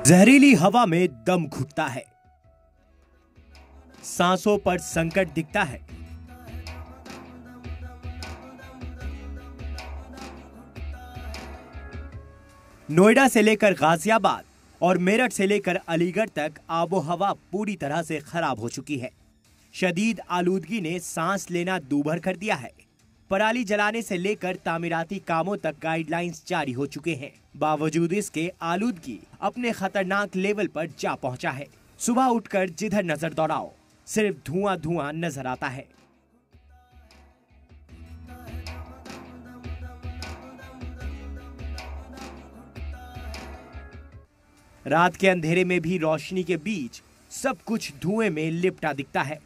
जहरीली हवा में दम घुटता है, सांसों पर संकट दिखता है। नोएडा से लेकर गाजियाबाद और मेरठ से लेकर अलीगढ़ तक आबो हवा पूरी तरह से खराब हो चुकी है। शदीद आलूदगी ने सांस लेना दूभर कर दिया है। पराली जलाने से लेकर तामीराती कामों तक गाइडलाइंस जारी हो चुके हैं। बावजूद इसके आलूदगी अपने खतरनाक लेवल पर जा पहुंचा है। सुबह उठकर जिधर नजर दौड़ाओ सिर्फ धुआं धुआं नजर आता है। रात के अंधेरे में भी रोशनी के बीच सब कुछ धुएं में लिपटा दिखता है।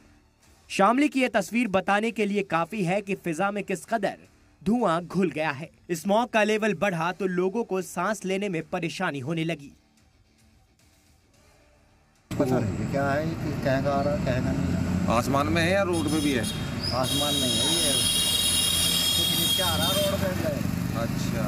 शामली की यह तस्वीर बताने के लिए काफी है कि फिजा में किस कदर धुआं घुल गया है। स्मॉग का लेवल बढ़ा तो लोगों को सांस लेने में परेशानी होने लगी। पता नहीं क्या है कि कहेगा आ रहा कहेगा नहीं। आसमान में है या रोड पे भी है? आसमान में है ये, कुछ नीचे आ रहा रोड पे। अच्छा।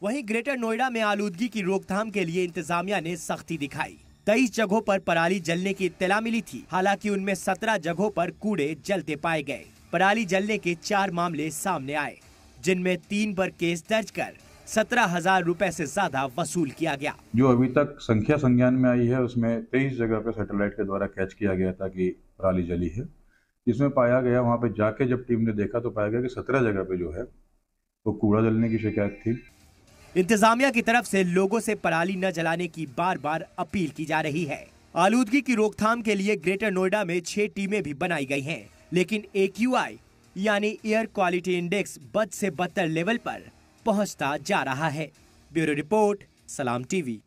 वहीं ग्रेटर नोएडा में आलूदगी की रोकथाम के लिए इंतजामिया ने सख्ती दिखाई। 23 जगहों पर पराली जलने की इत्तला मिली थी। हालांकि उनमें 17 जगहों पर कूड़े जलते पाए गए। पराली जलने के 4 मामले सामने आए, जिनमें 3 पर केस दर्ज कर 17,000 रुपए से ज्यादा वसूल किया गया। जो अभी तक संख्या संज्ञान में आई है उसमें 23 जगह पे सैटेलाइट के द्वारा कैच किया गया था कि पराली जली है। जिसमें पाया गया, वहां पे जाके जब टीम ने देखा तो पाया गया कि 17 जगह पे जो है वो कूड़ा जलने की शिकायत थी। इंतजामिया की तरफ से लोगों से पराली न जलाने की बार बार अपील की जा रही है। आलूदगी की रोकथाम के लिए ग्रेटर नोएडा में 6 टीमें भी बनाई गई हैं, लेकिन AQI यानी एयर क्वालिटी इंडेक्स बद से बदतर लेवल पर पहुंचता जा रहा है। ब्यूरो रिपोर्ट, सलाम टीवी।